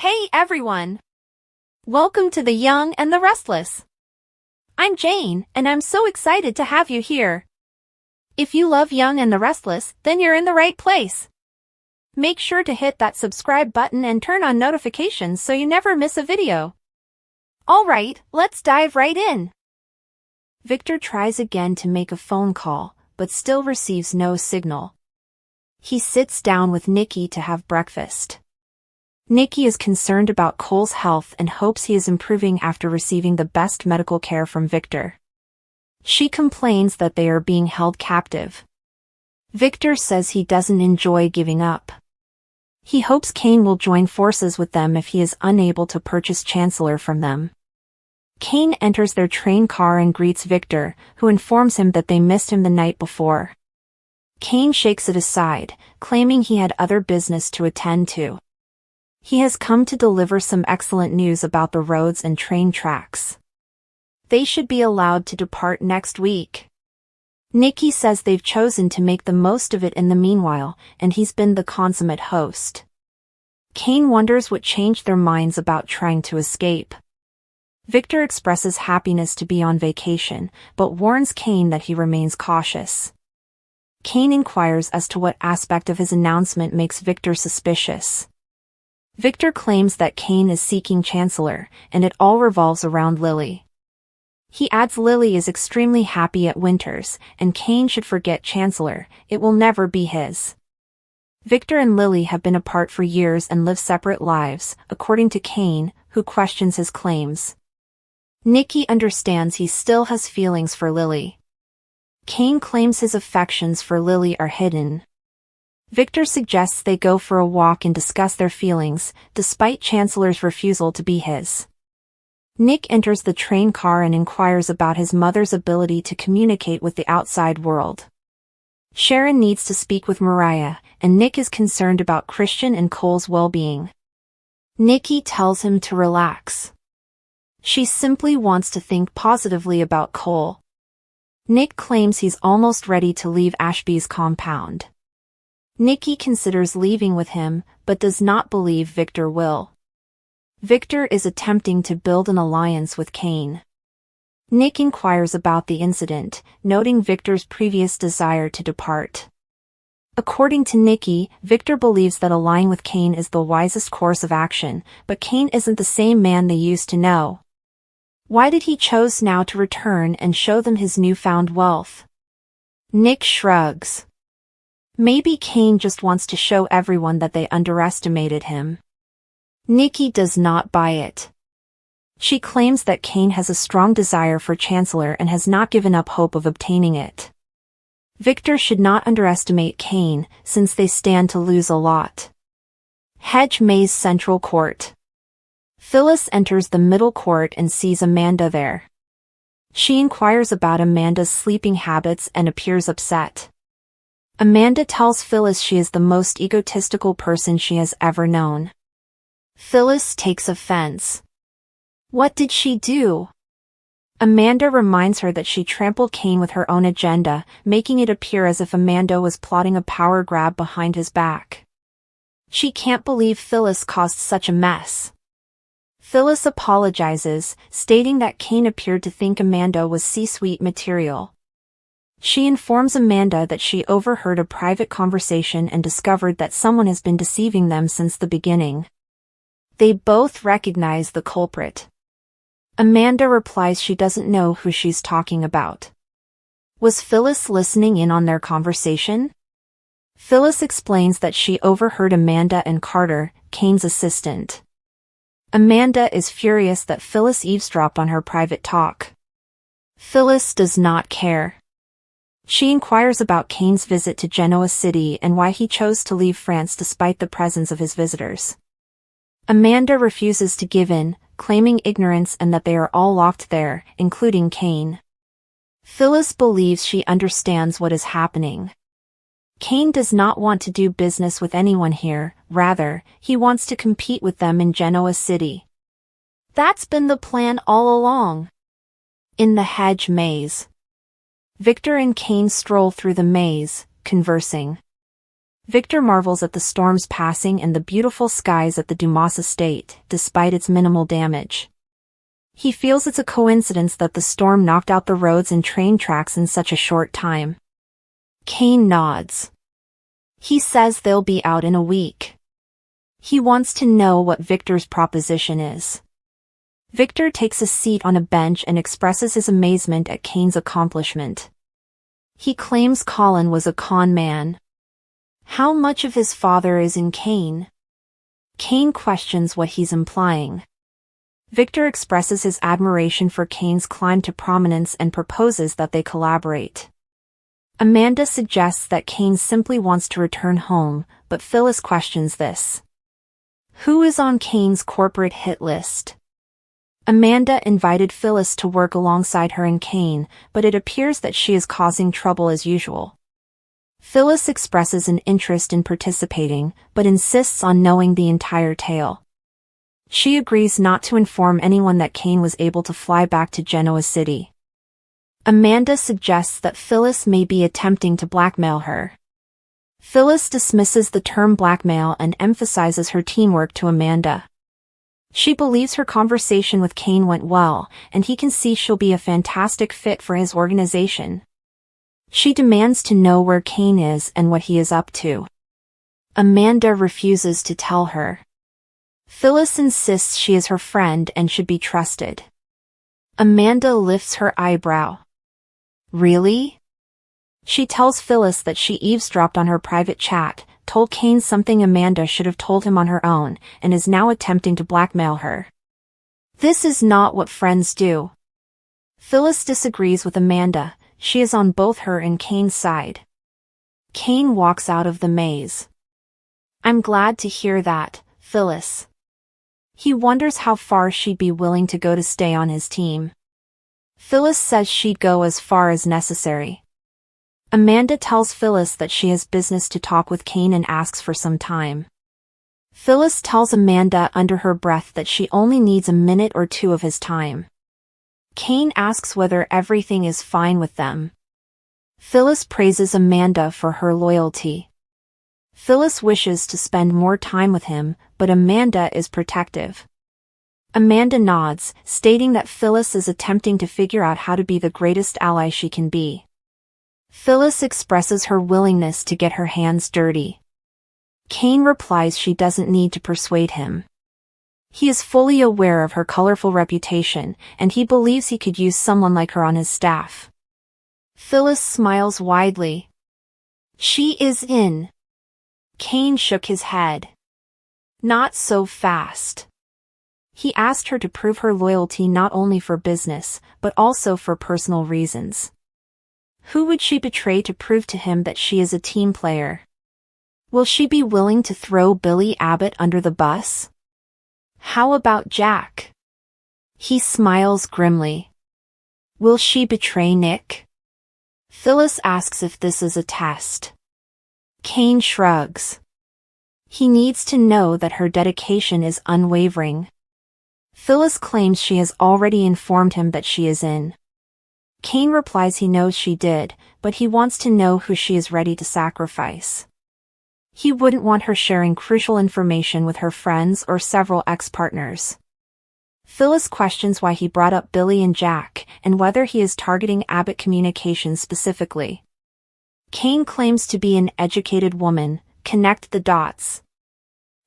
Hey everyone! Welcome to The Young and the Restless. I'm Jane, and I'm so excited to have you here. If you love Young and the Restless, then you're in the right place. Make sure to hit that subscribe button and turn on notifications so you never miss a video. Alright, let's dive right in. Victor tries again to make a phone call, but still receives no signal. He sits down with Nikki to have breakfast. Nikki is concerned about Cole's health and hopes he is improving after receiving the best medical care from Victor. She complains that they are being held captive. Victor says he doesn't enjoy giving up. He hopes Cane will join forces with them if he is unable to purchase Chancellor from them. Cane enters their train car and greets Victor, who informs him that they missed him the night before. Cane shakes it aside, claiming he had other business to attend to. He has come to deliver some excellent news about the roads and train tracks. They should be allowed to depart next week. Nikki says they've chosen to make the most of it in the meanwhile, and he's been the consummate host. Cane wonders what changed their minds about trying to escape. Victor expresses happiness to be on vacation, but warns Cane that he remains cautious. Cane inquires as to what aspect of his announcement makes Victor suspicious. Victor claims that Cane is seeking Chancellor, and it all revolves around Lily. He adds Lily is extremely happy at Winters, and Cane should forget Chancellor, it will never be his. Victor and Lily have been apart for years and live separate lives, according to Cane, who questions his claims. Nikki understands he still has feelings for Lily. Cane claims his affections for Lily are hidden. Victor suggests they go for a walk and discuss their feelings, despite Chancellor's refusal to be his. Nick enters the train car and inquires about his mother's ability to communicate with the outside world. Sharon needs to speak with Mariah, and Nick is concerned about Christian and Cole's well-being. Nikki tells him to relax. She simply wants to think positively about Cole. Nick claims he's almost ready to leave Ashby's compound. Nikki considers leaving with him, but does not believe Victor will. Victor is attempting to build an alliance with Cane. Nick inquires about the incident, noting Victor's previous desire to depart. According to Nikki, Victor believes that allying with Cane is the wisest course of action, but Cane isn't the same man they used to know. Why did he choose now to return and show them his newfound wealth? Nick shrugs. Maybe Cane just wants to show everyone that they underestimated him. Nikki does not buy it. She claims that Cane has a strong desire for Chancellor and has not given up hope of obtaining it. Victor should not underestimate Cane, since they stand to lose a lot. Hedge Maze Central Court. Phyllis enters the middle court and sees Amanda there. She inquires about Amanda's sleeping habits and appears upset. Amanda tells Phyllis she is the most egotistical person she has ever known. Phyllis takes offense. What did she do? Amanda reminds her that she trampled Cane with her own agenda, making it appear as if Amanda was plotting a power grab behind his back. She can't believe Phyllis caused such a mess. Phyllis apologizes, stating that Cane appeared to think Amanda was C-suite material. She informs Amanda that she overheard a private conversation and discovered that someone has been deceiving them since the beginning. They both recognize the culprit. Amanda replies she doesn't know who she's talking about. Was Phyllis listening in on their conversation? Phyllis explains that she overheard Amanda and Carter, Cane's assistant. Amanda is furious that Phyllis eavesdropped on her private talk. Phyllis does not care. She inquires about Cane's visit to Genoa City and why he chose to leave France despite the presence of his visitors. Amanda refuses to give in, claiming ignorance and that they are all locked there, including Cane. Phyllis believes she understands what is happening. Cane does not want to do business with anyone here, rather, he wants to compete with them in Genoa City. That's been the plan all along. In the hedge maze. Victor and Cane stroll through the maze, conversing. Victor marvels at the storm's passing and the beautiful skies at the Dumas estate, despite its minimal damage. He feels it's a coincidence that the storm knocked out the roads and train tracks in such a short time. Cane nods. He says they'll be out in a week. He wants to know what Victor's proposition is. Victor takes a seat on a bench and expresses his amazement at Cane's accomplishment. He claims Colin was a con man. How much of his father is in Cane? Cane questions what he's implying. Victor expresses his admiration for Cane's climb to prominence and proposes that they collaborate. Amanda suggests that Cane simply wants to return home, but Phyllis questions this. Who is on Cane's corporate hit list? Amanda invited Phyllis to work alongside her and Cane, but it appears that she is causing trouble as usual. Phyllis expresses an interest in participating, but insists on knowing the entire tale. She agrees not to inform anyone that Cane was able to fly back to Genoa City. Amanda suggests that Phyllis may be attempting to blackmail her. Phyllis dismisses the term blackmail and emphasizes her teamwork to Amanda. She believes her conversation with Cane went well, and he can see she'll be a fantastic fit for his organization. She demands to know where Cane is and what he is up to. Amanda refuses to tell her. Phyllis insists she is her friend and should be trusted. Amanda lifts her eyebrow. Really? She tells Phyllis that she eavesdropped on her private chat, told Cane something Amanda should have told him on her own, and is now attempting to blackmail her. This is not what friends do. Phyllis disagrees with Amanda. She is on both her and Cane's side. Cane walks out of the maze. I'm glad to hear that, Phyllis. He wonders how far she'd be willing to go to stay on his team. Phyllis says she'd go as far as necessary. Amanda tells Phyllis that she has business to talk with Cane and asks for some time. Phyllis tells Amanda under her breath that she only needs a minute or two of his time. Cane asks whether everything is fine with them. Phyllis praises Amanda for her loyalty. Phyllis wishes to spend more time with him, but Amanda is protective. Amanda nods, stating that Phyllis is attempting to figure out how to be the greatest ally she can be. Phyllis expresses her willingness to get her hands dirty. Cane replies she doesn't need to persuade him. He is fully aware of her colorful reputation, and he believes he could use someone like her on his staff. Phyllis smiles widely. She is in. Cane shook his head. Not so fast. He asked her to prove her loyalty not only for business, but also for personal reasons. Who would she betray to prove to him that she is a team player? Will she be willing to throw Billy Abbott under the bus? How about Jack? He smiles grimly. Will she betray Nick? Phyllis asks if this is a test. Cane shrugs. He needs to know that her dedication is unwavering. Phyllis claims she has already informed him that she is in. Cane replies he knows she did, but he wants to know who she is ready to sacrifice. He wouldn't want her sharing crucial information with her friends or several ex-partners. Phyllis questions why he brought up Billy and Jack, and whether he is targeting Abbott Communications specifically. Cane claims to be an educated woman. Connect the dots.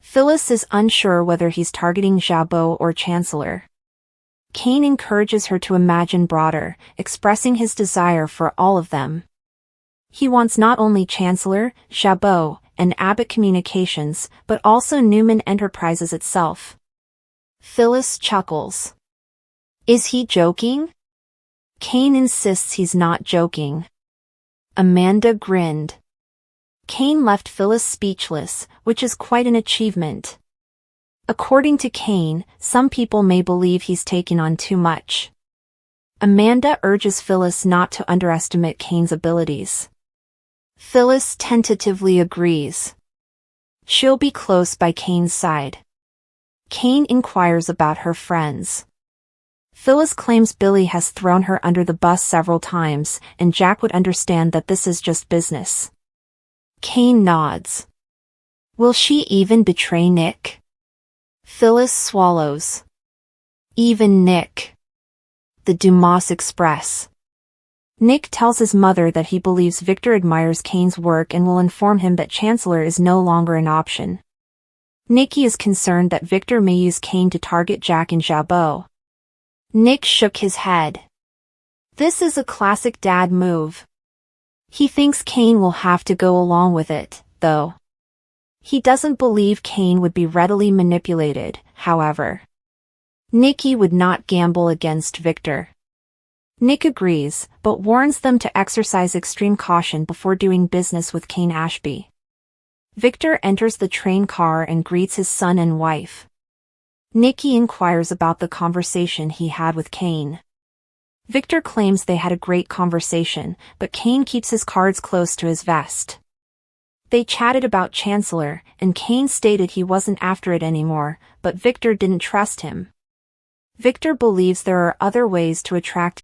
Phyllis is unsure whether he's targeting Jabot or Chancellor. Cane encourages her to imagine broader, expressing his desire for all of them. He wants not only Chancellor, Jabot, and Abbott Communications, but also Newman Enterprises itself. Phyllis chuckles. Is he joking? Cane insists he's not joking. Amanda grinned. Cane left Phyllis speechless, which is quite an achievement. According to Cane, some people may believe he's taken on too much. Amanda urges Phyllis not to underestimate Cane's abilities. Phyllis tentatively agrees. She'll be close by Cane's side. Cane inquires about her friends. Phyllis claims Billy has thrown her under the bus several times, and Jack would understand that this is just business. Cane nods. Will she even betray Nick? Phyllis swallows. Even Nick. The Dumas Express. Nick tells his mother that he believes Victor admires Cane's work and will inform him that Chancellor is no longer an option. Nikki is concerned that Victor may use Cane to target Jack and Jabot. Nick shook his head. This is a classic dad move. He thinks Cane will have to go along with it, though. He doesn't believe Cane would be readily manipulated, however. Nikki would not gamble against Victor. Nick agrees, but warns them to exercise extreme caution before doing business with Cane Ashby. Victor enters the train car and greets his son and wife. Nikki inquires about the conversation he had with Cane. Victor claims they had a great conversation, but Cane keeps his cards close to his vest. They chatted about Chancellor, and Cane stated he wasn't after it anymore, but Victor didn't trust him. Victor believes there are other ways to attract